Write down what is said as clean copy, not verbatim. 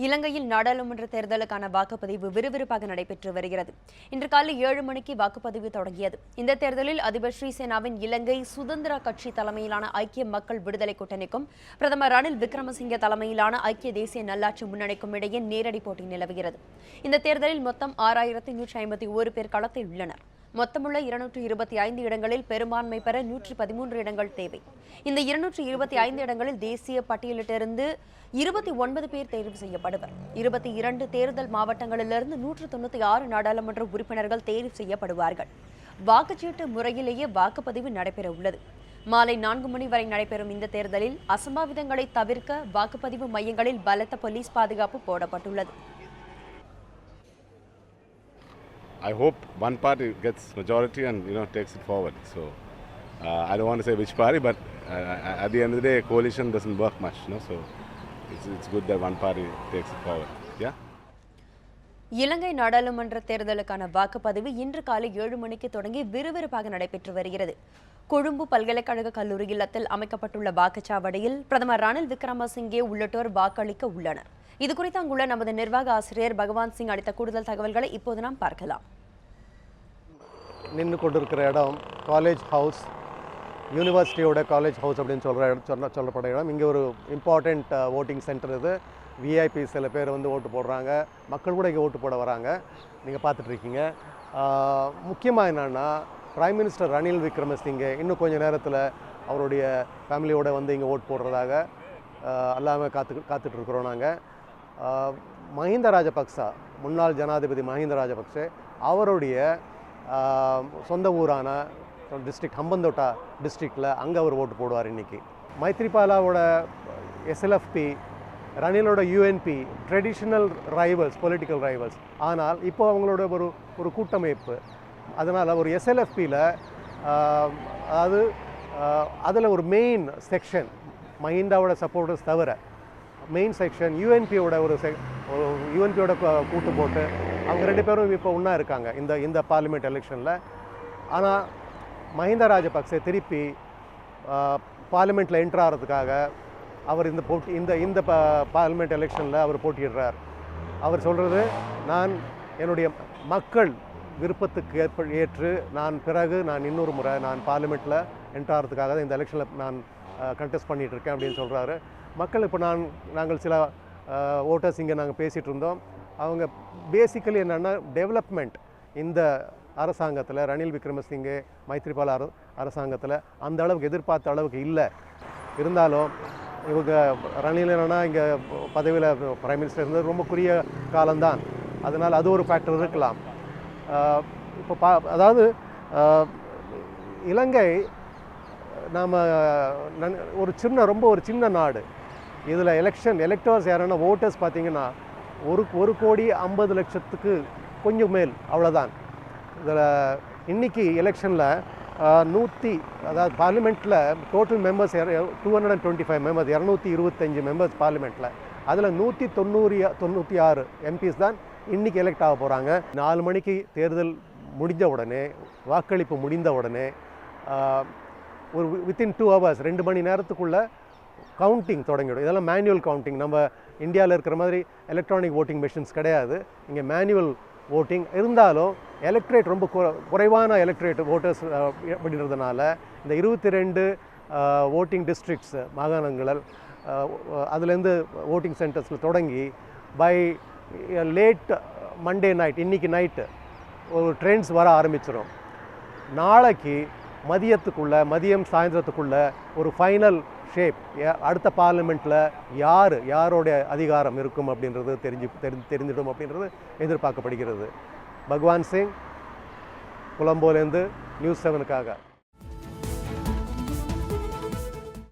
இலங்கையில் நாடாளுமன்ற தேர்தலுக்கான வாக்குப்பதிவு விறுவிறுப்பாக நடைபெற்று வருகிறது. இன்று காலை 7 மணிக்கு வாக்குப்பதிவு தொடங்கியது. இந்த தேர்தலில் அதிபர் ஸ்ரீசேனாவின் இலங்கை சுதந்திர கட்சி தலைமையிலான ஐக்கிய மக்கள் விடுதலை கூட்டணிக்கும் பிரதமர் ரணில் விக்ரமசிங்கே தலைமையிலான ஐக்கிய தேசிய நல்லாட்சி முன்னணிக்கும் இடையே நேரடி போட்டி நிலவுகிறது. இந்த தேர்தலில் மொத்தம் 6151 பேர் களத்தில் உள்ளனர். மொத்தமுள்ள 225 இடங்களில் பெரும்பான்மை பெற 113 இடங்கள் தேவை. இந்த 225 இடங்களில் தேசிய பட்டியலிட்டிருந்து 29 பேர் தேர்வு செய்யப்படுவர். 22 தேர்தல் மாவட்டங்களிலிருந்து 196 நாடாளுமன்ற உறுப்பினர்கள் தேர்வு செய்யப்படுவார்கள். வாக்குச்சீட்டு முறையிலேயே வாக்குப்பதிவு நடைபெற உள்ளது. மாலை 4 மணி வரை நடைபெறும் இந்த தேர்தலில் அசம்பாவிதங்களை தவிர்க்க வாக்குப்பதிவு மையங்களில் பலத்த போலீஸ் பாதுகாப்பு போடப்பட்டுள்ளது. I hope one party gets majority and takes it forward. So I don't want to say which party, but at the end of the day, coalition doesn't work much. So it's good that one party takes it forward. Yeah. இலங்கை நாடாளுமன்ற தேர்தலுக்கான வாக்குப்பதிவு இன்று காலை 7 மணிக்கு தொடங்கி விறுவிறுப்பாக நடைபெற்று வருகிறது. கொழும்பு பல்கலைக்கழக கல்லூரி இல்லத்தில் அமைக்கப்பட்டுள்ள வாக்குச்சாவடியில் பிரதமர் ரணில் விக்ரமசிங்கே உள்ளிட்டோர் வாக்களிக்க உள்ளனர். இதுகுறித்து அங்குள்ள நமது நிர்வாக ஆசிரியர் பகவான் சிங் அளித்த கூடுதல் தகவல்களை இப்போது நாம் பார்க்கலாம். நின்று கொண்டிருக்கிற இடம் காலேஜ் ஹவுஸ், யூனிவர்சிட்டியோட காலேஜ் ஹவுஸ் அப்படின்னு சொல்லப்படுற இடம். இங்கே ஒரு இம்பார்ட்டண்ட் ஓட்டிங் சென்டர். இது விஐபி சில பேர் வந்து ஓட்டு போடுறாங்க, மக்கள் கூட இங்கே ஓட்டு போட வராங்க. நீங்கள் பார்த்துட்ருக்கீங்க. முக்கியமாக என்னென்னா, பிரைம் மினிஸ்டர் ரணில் விக்ரமசிங்கே இன்னும் கொஞ்சம் நேரத்தில் அவருடைய ஃபேமிலியோடு வந்து இங்கே ஓட்டு போடுறதாக எல்லாமே காத்துட்ருக்குறோம். நாங்கள் மஹிந்த ராஜபக்சா, முன்னாள் ஜனாதிபதி மஹிந்த ராஜபக்சே அவருடைய சொந்த ஊரான டிஸ்ட்ரிக்ட் ஹம்பந்தோட்டா டிஸ்ட்ரிக்டில் அங்கே அவர் ஓட்டு போடுவார். இன்றைக்கி மைத்ரிபாலாவோட எஸ்எல்எஃப்பி, ரணிலோட UNP traditional rivals, political rivals. ஆனால் இப்போ அவங்களோட ஒரு கூட்டமைப்பு. அதனால் ஒரு எஸ்எல்எஃப்பியில் அதாவது அதில் ஒரு மெயின் செக்ஷன் மஹிந்தாவோட சப்போர்ட்டர்ஸ் தவிர மெயின் செக்ஷன் யூஎன்பியோட யூஎன்பியோட கூட்டு போட்டு அவங்க 2 பேரும் இப்போ ஒன்றா இருக்காங்க இந்த பார்லிமெண்ட் எலெக்ஷனில். ஆனால் மஹிந்த ராஜபக்சே திருப்பி பார்லிமெண்ட்டில் என்ட்ரு ஆகிறதுக்காக அவர் இந்த பார்லிமெண்ட் எலெக்ஷனில் அவர் போட்டியிடுறார். அவர் சொல்கிறது, நான் என்னுடைய மக்கள் விருப்பத்துக்கு ஏற்று நான் இன்னொரு முறை பார்லிமெண்ட்டில் என்ட்ரு ஆகிறதுக்காக இந்த எலெக்ஷனில் நான் கண்டெஸ்ட் பண்ணிகிட்டு இருக்கேன் அப்படின்னு சொல்கிறாரு. மக்கள் இப்போ நாங்கள் சில ஓட்டர்ஸ் இங்கே நாங்கள் பேசிகிட்டு இருந்தோம். அவங்க பேசிக்கலி என்னென்னா, டெவலப்மெண்ட் இந்த அரசாங்கத்தில், ரணில் விக்ரமசிங்கே மைத்ரிபால அரசாங்கத்தில் அந்த அளவுக்கு எதிர்பார்த்த அளவுக்கு இல்லை. இருந்தாலும் இவங்க ரணில் என்னென்னா இங்கே பதவியில் பிரைம் மினிஸ்டர் இருந்தது ரொம்ப குறுகிய காலம்தான். அதனால் அது ஒரு ஃபேக்டர் இருக்கலாம். இப்போ அதாவது இலங்கை நாம் ஒரு சின்ன நாடு. இதில் எலெக்டர்ஸ் யாருன்னா ஓட்டர்ஸ் பார்த்திங்கன்னா 1,50,00,000 கொஞ்சம் மேல், அவ்வளோதான். இதில் இன்றைக்கி எலெக்ஷனில் அதாவது பார்லிமெண்ட்டில் டோட்டல் மெம்பர்ஸ் 225 மெம்பர்ஸ், 225 மெம்பர்ஸ் பார்லிமெண்ட்டில். அதில் 196 எம்பிஸ் தான் இன்றைக்கி எலெக்ட் ஆக போகிறாங்க. 4 மணிக்கு தேர்தல் முடிஞ்ச உடனே, வாக்களிப்பு முடிந்த உடனே ஒரு வித்தின் 2 hours 2 மணி நேரத்துக்குள்ளே கவுண்டிங் தொடங்கிடும். இதெல்லாம் மேனுவல் கவுண்டிங். நம்ம இந்தியாவில் இருக்கிற மாதிரி எலக்ட்ரானிக் ஓட்டிங் மெஷின்ஸ் கிடையாது. இங்கே மேனுவல் ஓட்டிங் இருந்தாலும் எலக்ட்ரேட் ரொம்ப குறைவான எலக்ட்ரேட் ஓட்டர்ஸ் அப்படின்றதுனால இந்த 22 ஓட்டிங் டிஸ்ட்ரிக்ட்ஸ், மாகாணங்கள், அதுலேருந்து ஓட்டிங் சென்டர்ஸில் தொடங்கி பை லேட் மண்டே நைட், இன்றைக்கி நைட்டு ஒரு ட்ரெண்ட்ஸ் வர ஆரம்பிச்சிடும். நாளைக்கு மதியம் சாயந்தரத்துக்குள்ளே ஒரு ஃபைனல் ஷேப், அடுத்த பார்லிமெண்ட்டில் யாரோடைய அதிகாரம் இருக்கும் அப்படின்றது தெரிஞ்சிடும் அப்படின்றது எதிர்பார்க்கப்படுகிறது. பகவான் சிங், கொலம்போலேருந்து நியூஸ் 7க்காக.